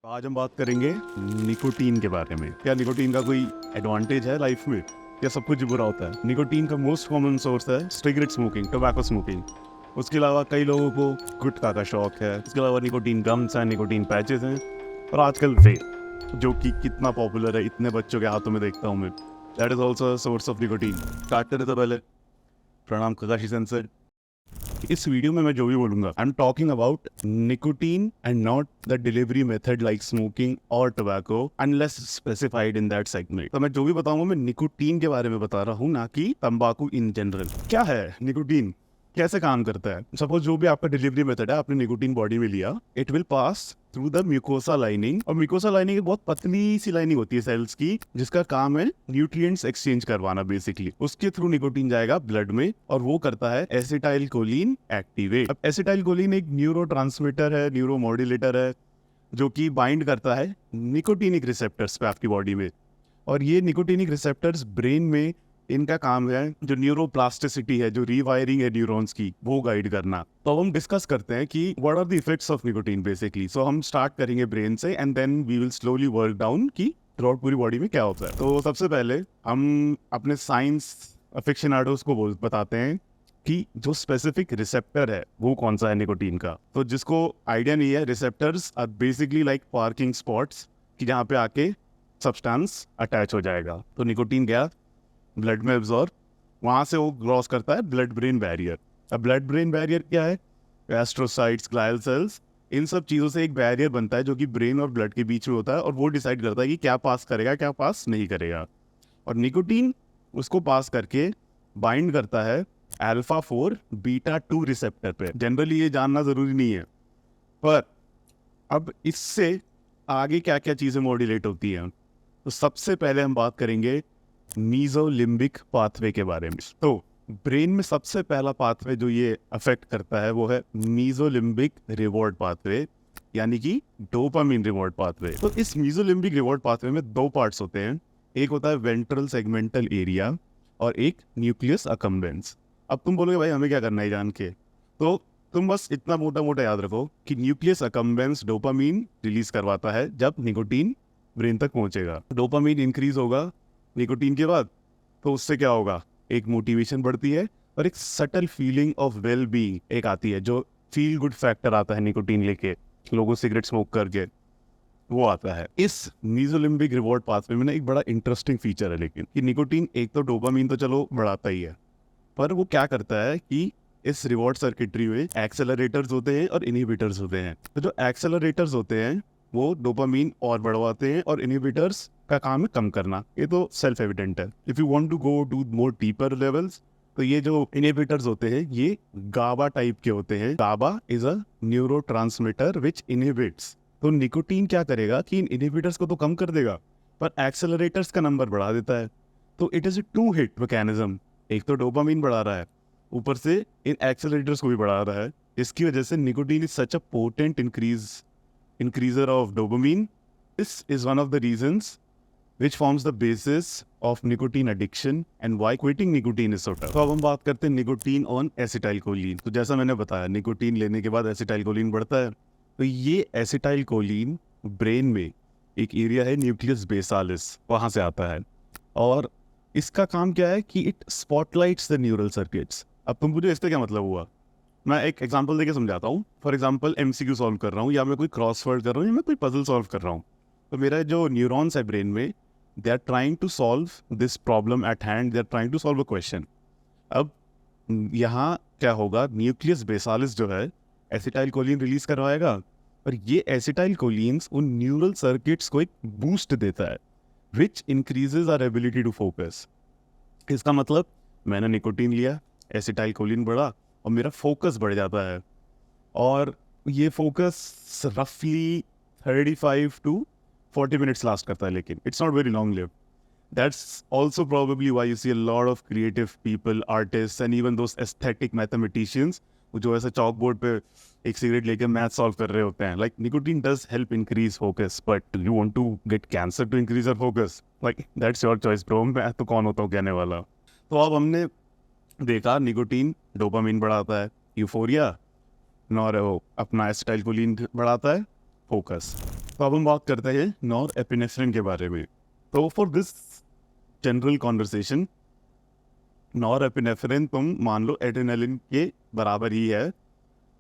आज हम बात करेंगे निकोटीन के बारे में। क्या निकोटीन का कोई एडवांटेज है लाइफ में, या सब कुछ बुरा होता है? निकोटीन का मोस्ट कॉमन सोर्स है सिगरेट स्मोकिंग, टोबैको स्मोकिंग। उसके अलावा कई लोगों को गुटखा का शौक है। इसके अलावा निकोटीन गम्स हैं, निकोटीन पैचेस हैं, और आजकल वेप, जो कि कितना पॉपुलर है, इतने बच्चों के हाथों में देखता हूँ मैं। That is also source of nicotine. Start करें तो पहले प्रणाम ककाशी सेंसर। इस वीडियो में मैं जो भी बोलूंगा, I am talking about nicotine and not the delivery method like smoking और tobacco unless specified in that segment. तो मैं जो भी बताऊंगा, मैं निकोटीन के बारे में बता रहा हूँ, ना कि तंबाकू इन जनरल। क्या है निकोटीन, कैसे काम करता है? सपोज जो भी आपका डिलीवरी मेथड है, आपने निकोटीन बॉडी में लिया, it will pass through the mucosa lining. और म्यूकोसा लाइनिंग एक बहुत पतली सी लाइनिंग होती है सेल्स की, जिसका काम है न्यूट्रिएंट्स एक्सचेंज करवाना बेसिकली। उसके थ्रू निकोटीन जाएगा ब्लड में, और वो करता है एसिटाइल कोलिन एक्टिवेट। अब एसिटाइल कोलिन एक न्यूरोट्रांसमीटर है, न्यूरोमॉड्यूलेटर है, जो कि बाइंड करता है निकोटीनिक रिसेप्टर्स पे आपकी बॉडी में। और ये निकोटीनिक रिसेप्टर्स ब्रेन में, इनका काम है जो न्यूरोप्लास्टिसिटी है, जो रीवायरिंग है न्यूरॉन्स की, वो गाइड करना। तो अब हम डिस्कस करते हैं कि what are the effects of nicotine basically. So हम स्टार्ट करेंगे ब्रेन से, and then we will slowly work down कि थ्रू आउट पूरी बॉडी में क्या होता है। तो सबसे पहले हम अपने साइंस अफिक्शनाडोज को बताते हैं कि जो स्पेसिफिक रिसेप्टर है वो कौन सा है निकोटीन का। तो जिसको आइडिया नहीं है, receptors are basically like parking spots, कि जहाँ पे आके सब्सटेंस अटैच हो जाएगा। तो निकोटीन गया ब्लड में एब्जॉर्ब, वहां से वो क्रॉस करता है ब्लड ब्रेन बैरियर। अब ब्लड ब्रेन बैरियर क्या है? एस्ट्रोसाइट्स, ग्लायल सेल्स, इन सब चीज़ों से एक बैरियर बनता है, जो कि ब्रेन और ब्लड के बीच में होता है, और वो डिसाइड करता है कि क्या पास करेगा, क्या पास नहीं करेगा। और निकोटीन उसको पास करके बाइंड करता है अल्फा 4 बीटा 2 रिसेप्टर पे। जनरली ये जानना ज़रूरी नहीं है, पर अब इससे आगे क्या क्या चीज़ें मॉड्यूलेट होती हैं। तो सबसे पहले हम बात करेंगे मीजोलिम्बिक पाथवे के बारे में। तो ब्रेन में सबसे पहला पाथवे जो ये अफेक्ट करता है वो है मीजोलिम्बिक रिवॉर्ड पाथवे, यानी कि डोपामिन रिवॉर्ड पाथवे। तो इस मीजोलिम्बिक रिवॉर्ड पाथवे में दो पार्ट्स होते हैं, एक होता है वेंट्रल सेगमेंटल एरिया और एक न्यूक्लियस अकम्बेंस। अब तुम बोलोगे भाई हमें क्या करना है जान के, तो तुम बस इतना मोटा मोटा याद रखो कि न्यूक्लियस अकम्बेंस डोपामिन रिलीज करवाता है जब निकोटीन ब्रेन तक पहुंचेगा। डोपामिन इंक्रीज होगा निकोटीन के बाद, तो उससे क्या होगा, एक मोटिवेशन बढ़ती है और एक subtle feeling of well being एक आती है, जो फील गुड फैक्टर आता है निकोटीन लेके लोगों सिगरेट स्मोक करके, वो आता है। इस मीजोलिम्बिक रिवॉर्ड पाथवे में ना एक बड़ा इंटरेस्टिंग फीचर है, लेकिन कि निकोटीन एक तो डोपामिन तो चलो बढ़ाता ही है, पर वो क्या करता है कि इस रिवॉर्ड सर्किटरी में एक्सेलरेटर्स होते हैं और इनहिबिटर्स होते हैं। तो जो एक्सेलरेटर्स होते हैं वो डोपामिन और बढ़वाते हैं, और इनहिबिटर्स का काम है कम करना। ये तो सेल्फ एविडेंट है। If you want to go to more deeper levels, तो ये जो इनहिबिटर्स होते हैं ये गाबा टाइप के होते हैं। GABA is a neurotransmitter which inhibits. तो निकोटीन क्या करेगा कि इन इनहिबिटर्स को तो कम कर देगा, पर एक्सेलरेटर्स का नंबर बढ़ा देता है। तो it is a two hit mechanism. एक तो डोपामिन बढ़ा रहा है, ऊपर से इन एक्सेलरेटर्स को भी बढ़ा रहा है। इसकी वजह से nicotine is such a potent increaser of dopamine. This is one of the reasons which forms the basis of nicotine addiction and why quitting nicotine is so tough. तो अब हम बात करते हैं निकोटीन ऑन एसिटाइलकोलिन। तो जैसा मैंने बताया, निकोटीन लेने के बाद एसिटाइलकोलिन बढ़ता है। तो ये एसिटाइलकोलिन ब्रेन में एक एरिया है न्यूक्लियस बेसालिस, वहाँ से आता है, और इसका काम क्या है कि it spotlights the neural circuits. अब तुम पूछो इससे क्या मतलब हुआ, मैं एक एग्जांपल देके समझाता हूँ। फॉर एग्जांपल एमसीक्यू सॉल्व कर रहा हूँ, या मैं कोई क्रॉसवर्ड कर रहा हूँ, या मैं कोई पजल सॉल्व कर रहा हूँ। तो मेरा जो न्यूरॉन्स है ब्रेन में, they are trying to solve this problem at hand, they are trying to solve a question. अब यहाँ क्या होगा, न्यूक्लियस बेसालिस जो है एसिटाइलकोलिन रिलीज करवाएगा, और ये एसिटाइलकोलिन्स उन न्यूरल सर्किट्स को एक बूस्ट देता है, which increases our ability to focus. इसका मतलब मैंने निकोटीन लिया, एसिटाइलकोलिन बढ़ा, और मेरा फोकस बढ़ जाता है। और ये फोकस रफली 35 to 40 मिनट्स लास्ट करता है, लेकिन it's not very long live. That's also probably why you see a lot of creative people, artist and even those aesthetic mathematicians जो ऐसे चॉक बोर्ड पे एक सिगरेट लेके मैथ सॉल्व कर रहे होते हैं। Like nicotine does help increase focus, but you want to get cancer to increase your focus, like that's your choice bro. मैं तो कौन होता हूँ कहने वाला। तो अब हमने देखा निकोटीन डोपामिन बढ़ाता है, यूफोरिया, और वो अपना एसिटाइलकोलिन बढ़ाता है फोकस। तो अब हम बात करते हैं नॉर एपिनेफ्रिन के बारे में। तो for this general conversation, nor epinephrine तुम मान लो एड्रेनालिन के बराबर ही है,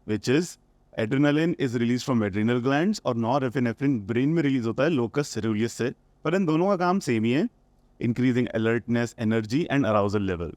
which is adrenaline is release from adrenal glands और नॉर एपिनेफ्रिन ब्रेन में रिलीज होता है लोकस सेरेलियस से। पर इन दोनों का काम सेम ही है, increasing alertness, energy and arousal level.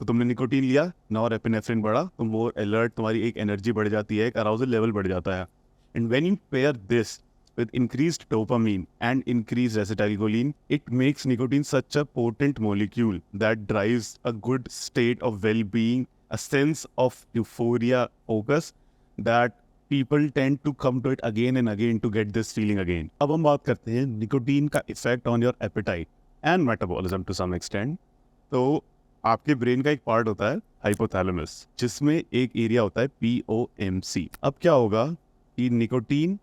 तो तुमने निकोटीन लिया, नॉर एपिनेफ्रिन बढ़ा, तुम मोर अलर्ट, तुम्हारी एक एनर्जी बढ़ जाती है, एक अराउजल लेवल बढ़ जाता है। And when you pair this with increased dopamine and increased acetylcholine, it makes nicotine such a potent molecule that drives a good state of well-being, a sense of euphoria, focus, that people tend to come to it again and again to get this feeling again. अब हम बात करते हैं nicotine का effect on your appetite and metabolism to some extent. तो आपके brain का एक पार्ट होता है हाइपोथैलेमस, जिसमें एक एरिया होता है POMC। अब क्या होगा कि निकोटीन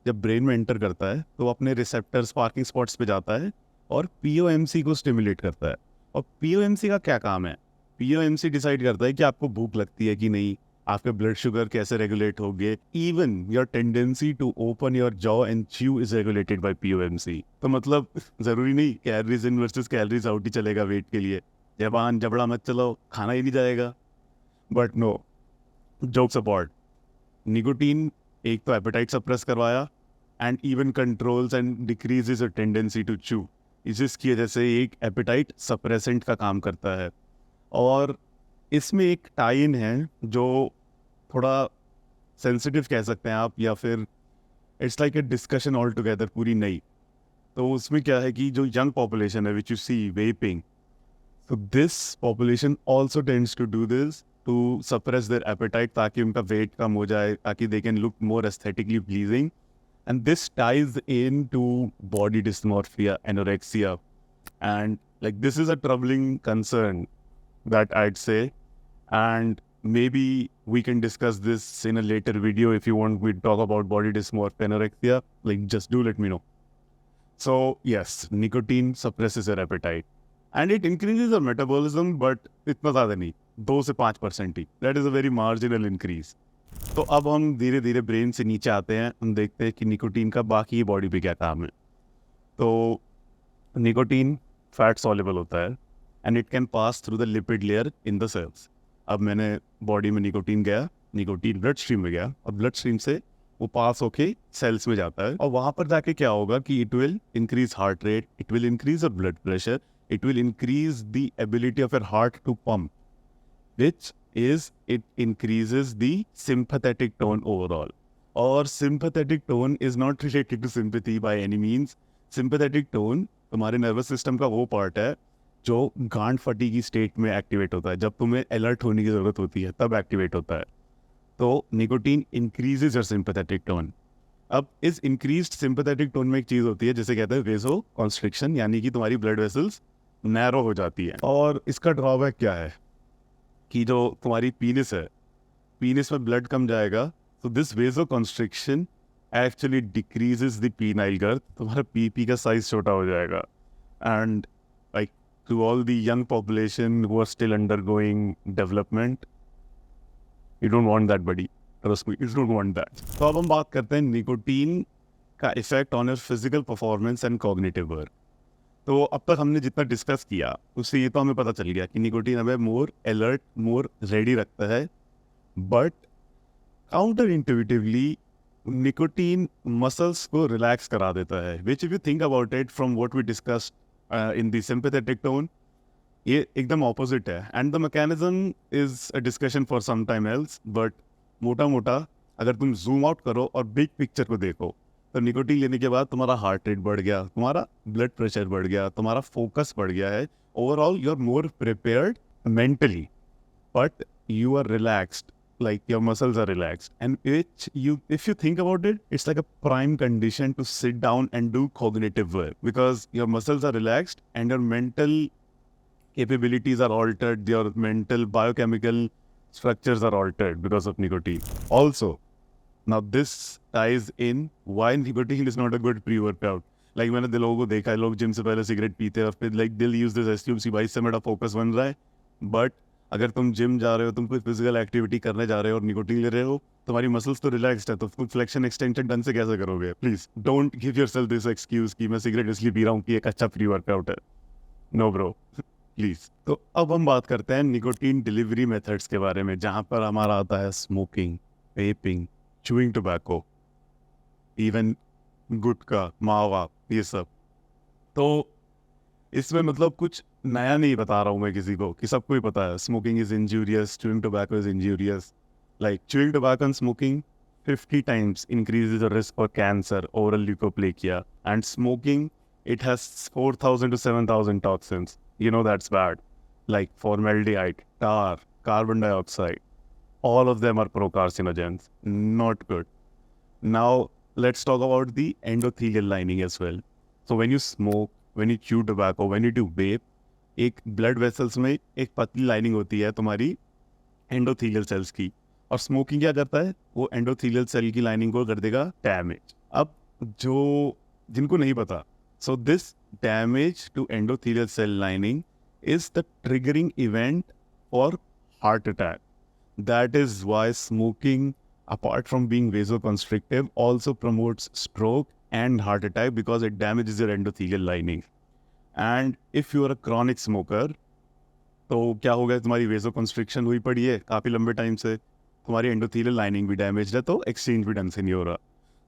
जब ब्रेन में एंटर करता है तो अपने रिसेप्टर स्पार्किंग स्पॉट्स पे जाता है और POMC को स्टिमुलेट करता है। और POMC का क्या काम है? POMC डिसाइड करता है कि आपको भूख लगती है कि नहीं, आपके ब्लड शुगर कैसे रेगुलेट होंगे, even your tendency to open your jaw and chew is regulated by POMC। तो मतलब जरूरी नहीं calories in versus calories out ही चलेगा वेट के लिए, जबान जबड़ा मत चलाओ, खाना ही नहीं जाएगा। But no, jokes apart, nicotine एक तो एपेटाइट सप्रेस करवाया and even controls and decreases your tendency to chew, जिसकी वजह से एक एपेटाइट सप्रेसेंट का काम करता है। और इसमें एक टाई इन है जो थोड़ा सेंसिटिव कह सकते हैं आप, या फिर it's like a discussion all together पूरी नई। तो उसमें क्या है कि जो यंग पॉपुलेशन है which you see vaping, so this population also tends to do this to suppress their appetite ताकि उनका weight कम हो जाए, ताकि they can look more aesthetically pleasing, and this ties into body dysmorphia, anorexia, and like this is a troubling concern that I'd say, and maybe we can discuss this in a later video if you want. We talk about body dysmorphia, anorexia, like just do let me know. So yes, nicotine suppresses your appetite. And it increases your metabolism, but इतना ज़्यादा नहीं, 2 से 5% ही। That is a very marginal increase. तो अब हम धीरे धीरे brain से नीचे आते हैं, हम देखते हैं कि निकोटीन का बाकी बॉडी पे क्या काम है। तो निकोटीन फैट सॉल्युबल होता है and it can pass through the lipid layer in the cells. अब मैंने बॉडी में निकोटीन गया, निकोटीन ब्लड स्ट्रीम में गया और ब्लड स्ट्रीम से वो पास होके सेल्स में जाता है, और वहाँ पर जाके क्या होगा कि it will increase heart rate, it will increase the blood pressure, it will increase the ability of your heart to pump, which is it increases the sympathetic tone overall. Or sympathetic tone is not related to sympathy by any means. Sympathetic tone तुम्हारे nervous system का वो part है जो गांड फटी की state में activate होता है, जब तुम्हें अलर्ट होने की ज़रूरत होती है तब एक्टिवेट होता है। तो nicotine increases your sympathetic tone. अब इस इंक्रीज्ड सिंपैथेटिक टोन में एक चीज़ होती है जिसे कहते हैं वेसो कॉन्स्ट्रिक्शन, यानी कि तुम्हारी ब्लड वेसल्स नैरो हो जाती है। और इसका ड्रॉबैक क्या है कि जो तुम्हारी पीनिस है, पीनिस में ब्लड कम जाएगा, तो this vasoconstriction actually decreases the penile girth, तुम्हारा पीपी का साइज छोटा हो जाएगा। And like to all the young population who are still undergoing development, you don't want that buddy, trust me, you don't want that. तो अब हम बात करते हैं निकोटीन का effect on your physical performance and cognitive work. तो अब तक हमने जितना डिस्कस किया उससे ये तो हमें पता चल गया कि निकोटीन हमें मोर अलर्ट, मोर रेडी रखता है, but counter intuitively nicotine muscles को रिलैक्स करा देता है, which if you think about it from what we discussed in the sympathetic tone, ये एकदम ऑपोजिट है। And the mechanism is a discussion for some time else, but मोटा मोटा अगर तुम जूम आउट करो और बिग पिक्चर को देखो, तो निकोटीन लेने के बाद तुम्हारा हार्ट रेट बढ़ गया, तुम्हारा ब्लड प्रेशर बढ़ गया, तुम्हारा फोकस बढ़ गया है, overall you are more prepared mentally, but you are relaxed, like your muscles are relaxed, and which you, if you think about it, it's like a prime condition to sit down and do cognitive work, because your muscles are relaxed and your mental capabilities are altered, your mental biochemical structures are altered because of nicotine. Also, now this ties in why nicotine is not a good pre-workout. Like मैंने लोगों को देखा है, लोग gym से पहले cigarette पीते हैं और फिर like they'll use this excuse कि भाई इससे मेरा फोकस बन रहा है, but अगर तुम जिम जा रहे हो, तुम कोई फिजिकल एक्टिविटी करने जा रहे हो और निकोटीन ले रहे हो, तुम्हारी मसल्स तो रिलैक्स्ड है, तो तुम फ्लेक्शन एक्सटेंशन ढंग से कैसे करोगे? Please don't give yourself this excuse कि मैं सिगरेट इसलिए पी रहा हूँ कि एक अच्छा प्री वर्कआउट है। No bro, please. तो अब हम बात करते हैं निकोटीन डिलीवरी मेथड्स के बारे में, जहां पर हमारा आता है smoking, vaping, chewing tobacco, even gutkha, mawa, ये सब। तो इसमें मतलब कुछ नया नहीं बता रहा हूँ मैं किसी को, कि सबको ही पता है smoking is injurious, chewing tobacco is injurious. Like chewing tobacco and smoking 50 times increases the risk for cancer, oral leukopenia, and smoking, it has 4,000 to 7,000 toxins. You know that's bad. Like formaldehyde, tar, carbon dioxide, all of them are pro-carcinogens. Not good. Now, let's talk about the endothelial lining as well. So when you smoke, when you chew tobacco, when you do vape, एक blood vessels में एक पतली lining होती है तुम्हारी endothelial cells की, और smoking क्या करता है, वो एंडोथीलियल सेल की लाइनिंग को कर देगा डैमेज। अब जो जिनको नहीं पता, so this damage to endothelial cell lining is the triggering event for heart attack. That is why smoking, apart from being vasoconstrictive, also promotes stroke and heart attack because it damages your endothelial lining. And if you are a chronic smoker, तो क्या हो गया, तुम्हारी vasoconstriction हुई पड़ी है काफ़ी लंबे टाइम से, तुम्हारी एंडोथीलियल लाइनिंग भी डैमेज है, तो एक्सचेंज भी ढंग से नहीं हो रहा,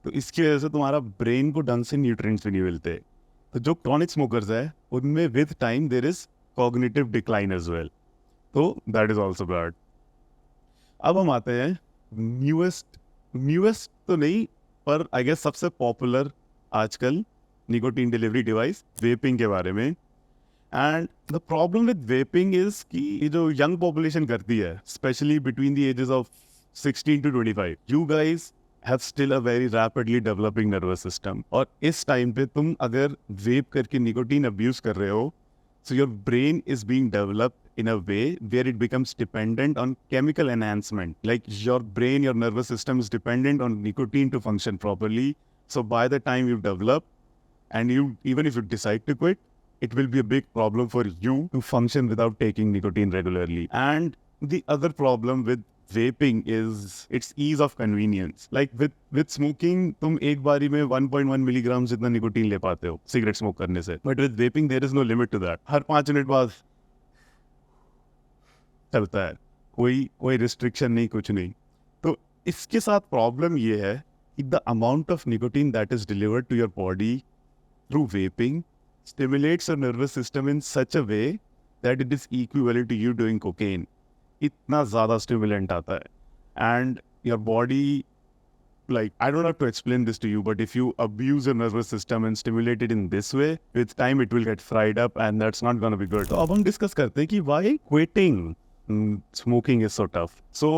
तो इसकी वजह से तुम्हारा ब्रेन को ढंग से न्यूट्रिएंट्स भी नहीं मिलते। तो जो क्रॉनिक स्मोकर्स है उनमें with time there is cognitive decline as well, तो दैट इज ऑल्सो बैड। अब हम आते हैं न्यूएस्ट तो नहीं, पर आई गेस सबसे पॉपुलर आजकल निकोटीन डिलीवरी डिवाइस वेपिंग के बारे में। And the problem with vaping is कि ये जो यंग पॉपुलेशन करती है, especially between the ages of 16 to 25, you guys have still a very rapidly developing nervous system, और इस टाइम पे तुम अगर वेप करके निकोटीन अब्यूज कर रहे हो, so your brain is being developed in a way where it becomes dependent on chemical enhancement. Like your brain, your nervous system is dependent on nicotine to function properly. So by the time you develop, and you even if you decide to quit, it will be a big problem for you to function without taking nicotine regularly. And the other problem with vaping is its ease of convenience. Like with smoking, तुम एक बारी में 1.1 milligram जितना nicotine ले पाते हो cigarette smoke करने से, but with vaping there is no limit to that. हर 5 मिनट बाद चलता है, कोई रिस्ट्रिक्शन नहीं, कुछ नहीं। तो इसके साथ प्रॉब्लम ये है कि the amount of nicotine that is delivered to your body through vaping stimulates your nervous system in such a way that it is equivalent to you doing cocaine. इतना ज़्यादा स्टिमुलेंट आता है, and your body, like I don't have to explain this to you, but if you abuse your nervous system and stimulate it in this way, with time it will get fried up and that's not going to be good. तो अब हम discuss करते हैं कि why quitting smoking is so tough. So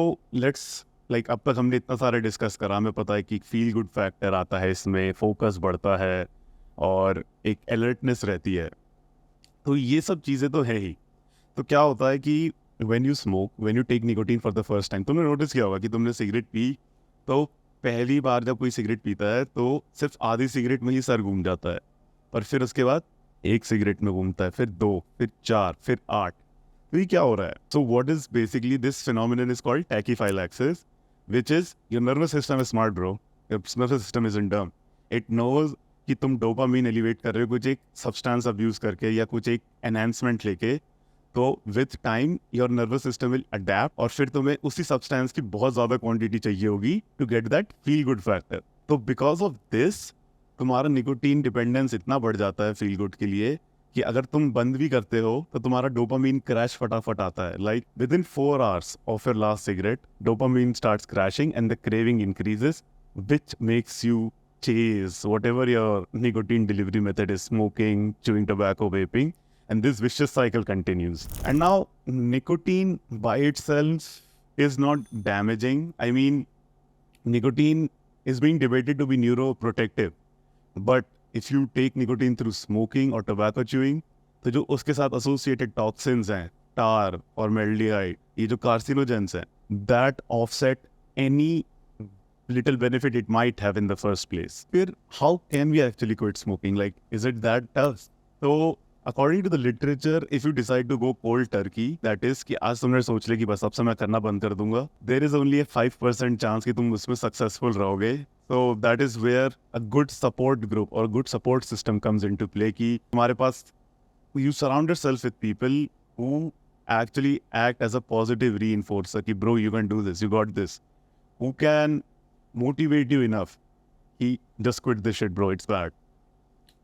let's like अब तक हमने इतना सारे डिस्कस करा, हमें पता है कि फील गुड फैक्टर आता है इसमें, फोकस बढ़ता है और एक अलर्टनेस रहती है, तो ये सब चीज़ें तो है ही। तो क्या होता है कि when you smoke, when you take nicotine for the first time, तुमने नोटिस किया होगा कि तुमने सिगरेट पी, तो पहली बार जब कोई सिगरेट पीता है तो सिर्फ आधी सिगरेट में ही सर घूम जाता है, और फिर उसके बाद एक सिगरेट में घूमता है, फिर 2, फिर 4, फिर 8। तो ये क्या हो रहा है? So what is basically this phenomenon is called टैकीफाइलैक्सिस, which is your nervous system is smart bro, your nervous system is in डम, इट नोज कि तुम डोपामीन एलिवेट कर रहे हो कुछ एक सब्सटेंस अब्यूज करके या कुछ एक एनहांसमेंट लेके, तो with time your nervous system will adapt, और फिर तुम्हें उसी सब्सटेंस की बहुत ज़्यादा क्वांटिटी चाहिए होगी to get that feel good factor. तो बिकॉज ऑफ दिस तुम्हारा निकोटीन डिपेंडेंस इतना बढ़ जाता है फील गुड के लिए कि अगर तुम बंद भी करते हो तो तुम्हारा डोपामीन क्रैश फटाफट आता है। Like with in 4 hours of your last cigarette, dopamine starts crashing and the craving increases, which makes you chase whatever your nicotine delivery method is, smoking, chewing tobacco, vaping, and this vicious cycle continues. And now nicotine by itself is not damaging. I mean, nicotine is being debated to be neuroprotective, but if you take nicotine through smoking or tobacco chewing, तो जो उसके साथ associated toxins हैं, tar, formaldehyde, ये जो carcinogens हैं, that offset any little benefit it might have in the first place. फिर how can we actually quit smoking? Like, is it that tough? तो according to the literature, if you decide to go cold turkey, that is कि आज तुमने सोच लिया कि बस अब से मैं करना बंद कर दूंगा, there is only A 5% chance कि तुम उसमें सक्सेसफुल रहोगे. So that is where a good support group or good support system comes into play. कि तुम्हारे पास, you surround yourself with people who actually act as a positive reinforcer कि bro you can do this, you got this, who can motivate you enough कि just quit this shit bro, it's bad.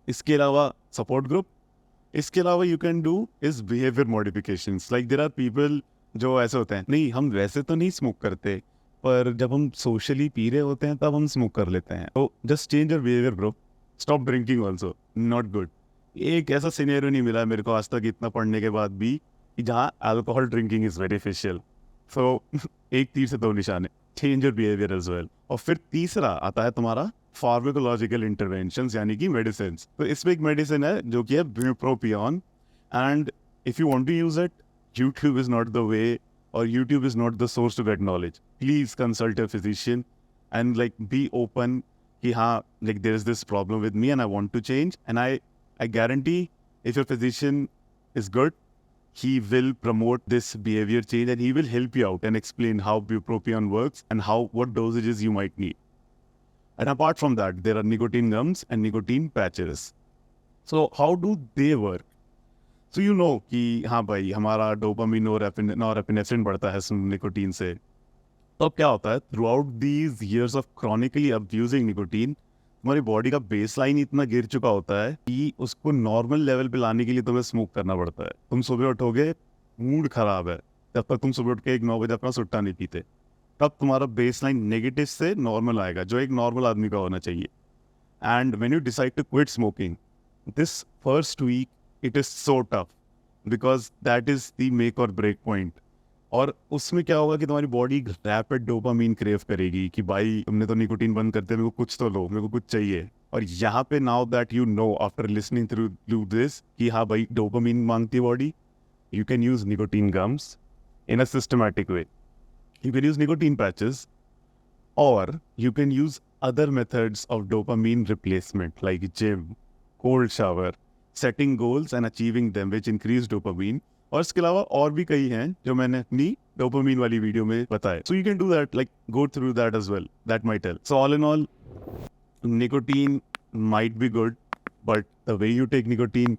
इसके अलावा support group, इसके अलावा you can do is behavior modifications. Like there are people जो ऐसे होते हैं, नहीं हम वैसे तो नहीं स्मोक करते पर जब हम सोशली पी रहे होते हैं तब हम स्मोक कर लेते हैं. तो just change your behaviour bro, stop drinking also, not good. एक ऐसा सिनेरियो नहीं मिला मेरे को आज तक इतना पढ़ने के बाद भी कि जहाँ alcohol drinking is beneficial. So एक तीर से दो निशाने, change your behaviour as well. और फिर तीसरा आता है तुम्हारा फार्माकोलॉजिकल इंटरवेंशंस यानी कि मेडिसिन. तो इसमें एक मेडिसिन है जो कि है bupropion, and if you want to use it, YouTube is not the way or YouTube is not the source to get knowledge. Please consult a physician and like be open कि हाँ, like there is this problem with me and I want to change, and I guarantee if your physician is good, he will promote this behavior change and he will help you out and explain how bupropion works and what dosages you might need. And apart from that, there are nicotine gums and nicotine patches. So how do they work? So you know कि हाँ भाई हमारा dopamine और norepinephrine बढ़ता है nicotine से. तो अब क्या होता है, through out these years of chronically abusing nicotine, तुम्हारी बॉडी का बेसलाइन इतना गिर चुका होता है कि उसको नॉर्मल लेवल पे लाने के लिए तुम्हें स्मोक करना पड़ता है. तुम सुबह उठोगे, मूड खराब है, जब तक तुम सुबह उठ के 9 बजे अपना सुट्टा नहीं पीते, तब तुम्हारा बेसलाइन नेगेटिव से नॉर्मल आएगा, जो एक नॉर्मल आदमी का होना चाहिए. And when you decide to quit smoking, this first week it is so tough because that is the make or break point. और उसमें क्या होगा कि तुम्हारी बॉडी रैपिड डोपामीन क्रेव करेगी कि भाई तुमने तो निकोटीन बंद करते, मेरे को कुछ तो लो, मेरे को कुछ चाहिए. और यहाँ पे now that you know after listening through this कि हाँ भाई डोपामीन मांगती है body, you can use nicotine gums in a systematic way, you can use nicotine patches, और you can use other methods of dopamine replacement like gym, cold shower, setting goals and achieving them which increase dopamine. और इसके अलावा और भी कई हैं जो मैंने अपनी डोपामीन वाली वीडियो में बताए. So you can do that, like go through that as well. That might help. So all in all, nicotine might be good, but the way you take nicotine